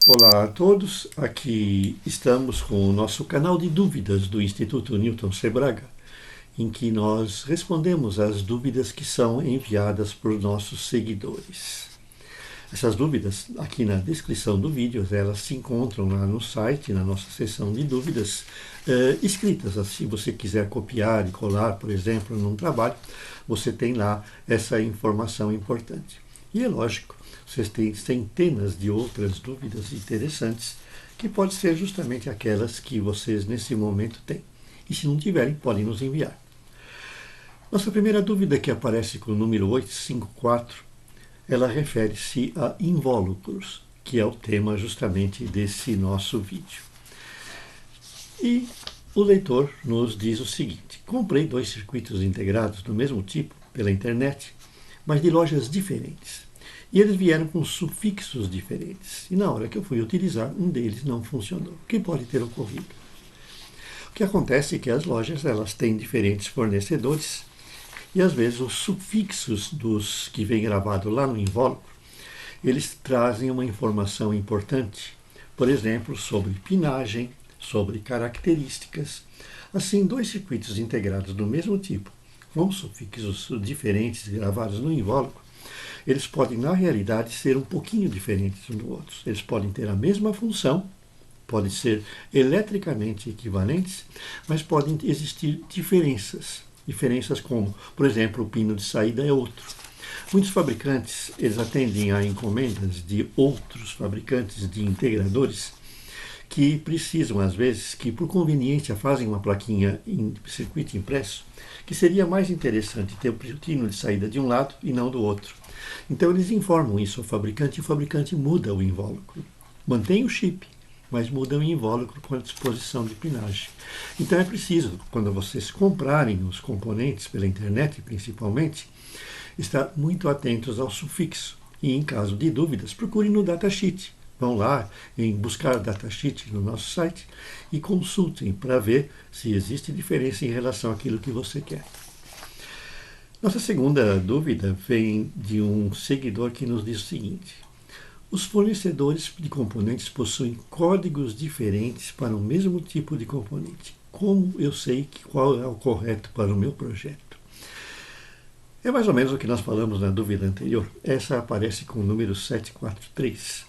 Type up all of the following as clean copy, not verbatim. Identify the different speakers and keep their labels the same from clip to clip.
Speaker 1: Olá a todos, aqui estamos com o nosso canal de dúvidas do Instituto Newton C. Braga, em que nós respondemos às dúvidas que são enviadas por nossos seguidores. Essas dúvidas, aqui na descrição do vídeo, elas se encontram lá no site, na nossa seção de dúvidas, escritas. Se você quiser copiar e colar, por exemplo, num trabalho, você tem lá essa informação importante. E é lógico, vocês têm centenas de outras dúvidas interessantes, que podem ser justamente aquelas que vocês nesse momento têm. E se não tiverem, podem nos enviar. Nossa primeira dúvida, que aparece com o número 854, ela refere-se a invólucros, que é o tema justamente desse nosso vídeo. E o leitor nos diz o seguinte: comprei 2 circuitos integrados do mesmo tipo pela internet, mas de lojas diferentes. E eles vieram com sufixos diferentes. E na hora que eu fui utilizar, um deles não funcionou. O que pode ter ocorrido? O que acontece é que as lojas elas têm diferentes fornecedores e às vezes os sufixos dos que vem gravado lá no invólucro, eles trazem uma informação importante, por exemplo, sobre pinagem, sobre características. Assim, 2 circuitos integrados do mesmo tipo, com sufixos diferentes gravados no invólucro, eles podem, na realidade, ser um pouquinho diferentes um do outro. Eles podem ter a mesma função, podem ser eletricamente equivalentes, mas podem existir diferenças. Diferenças como, por exemplo, o pino de saída é outro. Muitos fabricantes, eles atendem a encomendas de outros fabricantes de integradores que precisam, às vezes, que por conveniência fazem uma plaquinha em circuito impresso, que seria mais interessante ter o pino de saída de um lado e não do outro. Então eles informam isso ao fabricante e o fabricante muda o invólucro. Mantém o chip, mas muda o invólucro com a disposição de pinagem. Então é preciso, quando vocês comprarem os componentes pela internet principalmente, estar muito atentos ao sufixo. E em caso de dúvidas, procurem no datasheet. Vão lá em buscar datasheet no nosso site e consultem para ver se existe diferença em relação àquilo que você quer. Nossa segunda dúvida vem de um seguidor que nos diz o seguinte: os fornecedores de componentes possuem códigos diferentes para o mesmo tipo de componente. Como eu sei qual é o correto para o meu projeto? É mais ou menos o que nós falamos na dúvida anterior. Essa aparece com o número 743.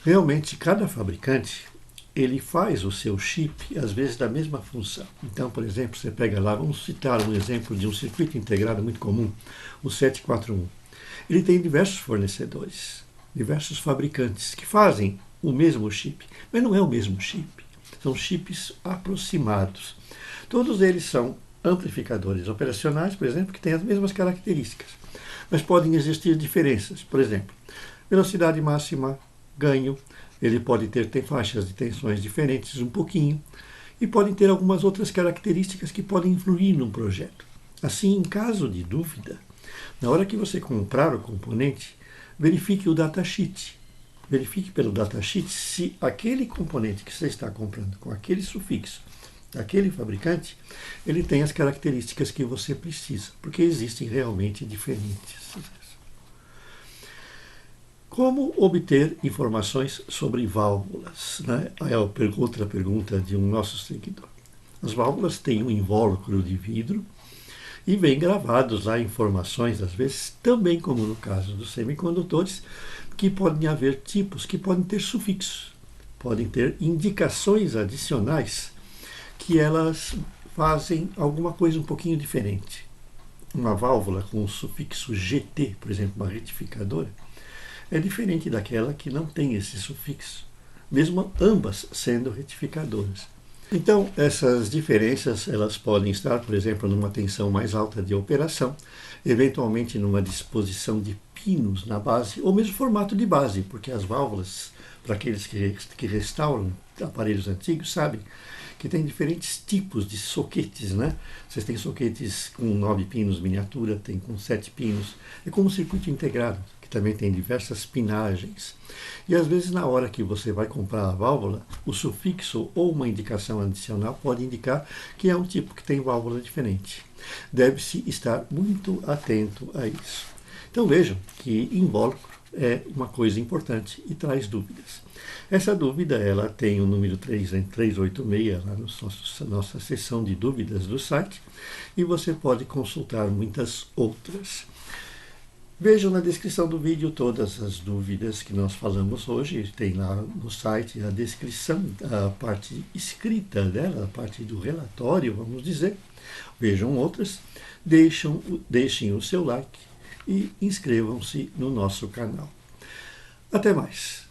Speaker 1: Realmente, cada fabricante ele faz o seu chip, às vezes, da mesma função. Então, por exemplo, você pega lá, vamos citar um exemplo de um circuito integrado muito comum, o 741. Ele tem diversos fornecedores, diversos fabricantes que fazem o mesmo chip, mas não é o mesmo chip. São chips aproximados. Todos eles são amplificadores operacionais, por exemplo, que têm as mesmas características, mas podem existir diferenças. Por exemplo, velocidade máxima, ganho, ele pode ter faixas de tensões diferentes um pouquinho e podem ter algumas outras características que podem influir num projeto. Assim, em caso de dúvida, na hora que você comprar o componente, verifique o datasheet. Verifique pelo datasheet se aquele componente que você está comprando com aquele sufixo daquele fabricante, ele tem as características que você precisa, porque existem realmente diferentes. Como obter informações sobre válvulas? Né? É outra pergunta de um nosso seguidor. As válvulas têm um invólucro de vidro e vem gravados lá informações, às vezes, também como no caso dos semicondutores, que podem haver tipos, que podem ter sufixos, podem ter indicações adicionais que elas fazem alguma coisa um pouquinho diferente. Uma válvula com o sufixo GT, por exemplo, uma retificadora, é diferente daquela que não tem esse sufixo, mesmo ambas sendo retificadoras. Então, essas diferenças elas podem estar, por exemplo, numa tensão mais alta de operação, eventualmente numa disposição de pinos na base, ou mesmo formato de base, porque as válvulas, para aqueles que restauram aparelhos antigos, sabem que tem diferentes tipos de soquetes, né? Vocês têm soquetes com 9 pinos miniatura, tem com 7 pinos. É como um circuito integrado, que também tem diversas pinagens. E às vezes, na hora que você vai comprar a válvula, o sufixo ou uma indicação adicional pode indicar que é um tipo que tem válvula diferente. Deve-se estar muito atento a isso. Então vejam que invólucro é uma coisa importante e traz dúvidas. Essa dúvida ela tem o número 386 lá na nossa seção de dúvidas do site e você pode consultar muitas outras. Vejam na descrição do vídeo todas as dúvidas que nós falamos hoje. Tem lá no site a descrição, a parte escrita dela, a parte do relatório, vamos dizer. Vejam outras, deixem o seu like e inscrevam-se no nosso canal. Até mais!